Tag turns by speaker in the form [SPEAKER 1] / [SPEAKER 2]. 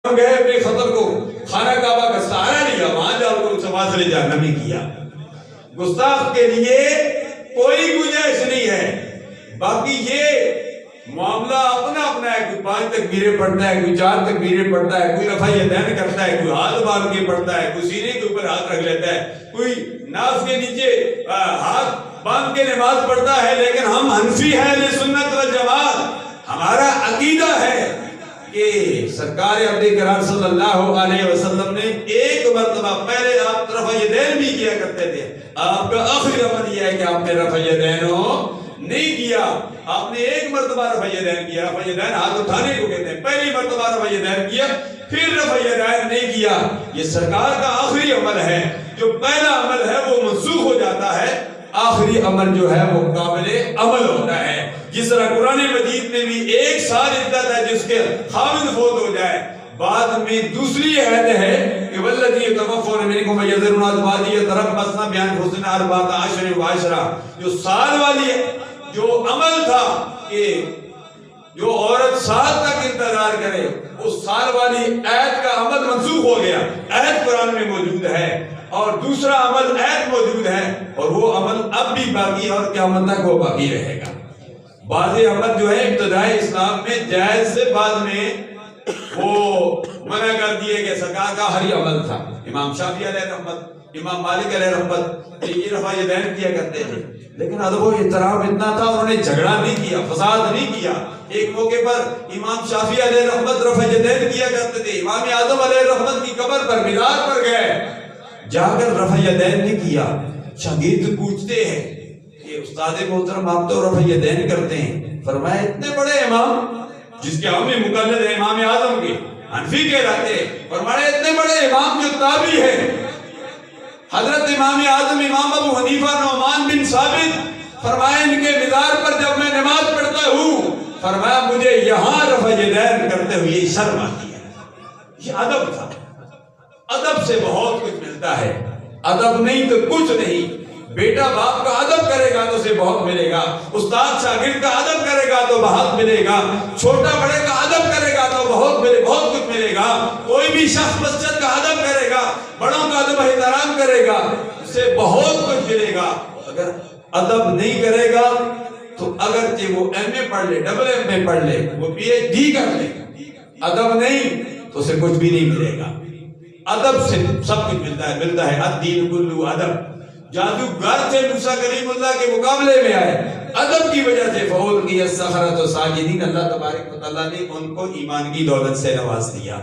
[SPEAKER 1] ہم گئے اپنے خطر کو خانہ کعبہ کا سہارا لیا، وہاں جا کر اسے وہاں سے جہنمی کیا۔ گستاخ کے لیے کوئی گنجائش نہیں ہے۔ باقی یہ معاملہ اپنا اپنا ہے، کوئی 5 تکبیریں پڑھتا ہے، کوئی 4 تکبیریں پڑھتا ہے، کوئی رفع یدین کرتا ہے، کوئی ہاتھ باندھ کے پڑھتا ہے، کوئی سینے کے اوپر ہاتھ رکھ لیتا ہے، کوئی ناف کے نیچے ہاتھ باندھ کے نماز پڑھتا ہے۔ لیکن ہم حنفی ہیں، اہل سنت والجماعت، ہمارا عقیدہ ہے کہ سرکار عبد کرام صلی اللہ علیہ وسلم نے ایک مرتبہ پہلے آپ رفع یدین بھی کیا کرتے تھے۔ آپ کا آخری عمل یہ ہے کہ آپ نے رفع یدین نہیں کیا، آپ نے ایک مرتبہ رفع یدین کیا۔ رفع یدین ہاتھ اٹھانے کو کہتے ہیں، پہلی مرتبہ رفع یدین کیا، پھر رفع یدین نہیں کیا۔ یہ سرکار کا آخری عمل ہے۔ جو پہلا عمل ہے وہ منسوخ ہو جاتا ہے، آخری عمل جو ہے وہ قابل عمل ہوتا ہے۔ جس طرح قرآن مجید میں بھی 1 سال عدت ہے جس کے خاوند فوت ہو جائے، بعد میں دوسری عہد ہے کہ والذی یتوفون منکم ویذرون ازواجا یتربصن بانفسہن 4 اشہر وعشرہ۔ جو سال والی جو عمل تھا کہ جو عورت سال تک انتظار کرے، اس سال والی عہد کا عمل منسوخ ہو گیا۔ عہد قرآن میں موجود ہے اور دوسرا عمل عہد موجود ہے، اور وہ عمل اب بھی باقی اور قیامت تک وہ باقی رہے گا۔ بعض عمل جو ہے ابتدائی اسلام میں جائز سے بعد میں وہ منع کر دیے کہ سرکار کا ہری عمل تھا۔ امام شافعی علیہ رحمت، امام مالک علیہ رحمت یہ رفع یدین کیا کرتے تھے، لیکن ادب و احترام اتنا تھا، انہوں نے جھگڑا نہیں کیا، فساد نہیں کیا۔ ایک موقع پر امام شافعی علیہ رحمت رفع یدین کیا کرتے تھے، امام اعظم علیہ رحمت کی قبر پر مزار پر گئے، جا کر رفع یدین نہیں کیا۔ شاگرد پوچھتے ہیں کہ استاد محترم آپ تو رفع یدین کرتے ہیں، فرمایا اتنے بڑے امام جس کے ہم مقلد ہیں امام اعظم کے، حنفی کہلاتے ہیں، فرمایا اتنے بڑے امام جو تابعی ہیں، حضرت امام اعظم امام ابو حنیفہ نعمان بن ثابت، فرمایا ان کے مزار پر جب میں نماز پڑھتا ہوں، فرمایا مجھے یہاں رفع یدین کرتے ہوئے شرم آتی ہے۔ یہ ادب تھا۔ ادب سے بہت کچھ ملتا ہے، ادب نہیں تو کچھ نہیں۔ بیٹا باپ کا ادب کرے گا تو اسے بہت ملے گا، استاد شاگرد کا ادب کرے گا تو بہت ملے گا، چھوٹا بڑے کا ادب کرے گا تو بہت کچھ ملے گا۔ کوئی بھی شخص مسجد کا ادب کرے گا، بڑوں کا ادب احترام کرے گا، اسے بہت کچھ ملے گا۔ اگر ادب نہیں کرے گا تو اگرچہ وہ ایم اے پڑھ لے، ڈبل ایم اے پڑھ لے، وہ پی ایچ ڈی کر لے، ادب نہیں تو اسے کچھ بھی نہیں ملے گا۔ ادب سے سب کچھ ملتا ہے۔ الدین کلو ادب۔ جادوگر تھے موسیٰ کلیم اللہ کے مقابلے میں آئے، ادب کی وجہ سے فَأُلْقِيَ السَّحَرَةُ ساجدین، اللہ تبارک و تعالیٰ نے ان کو ایمان کی دولت سے نواز دیا۔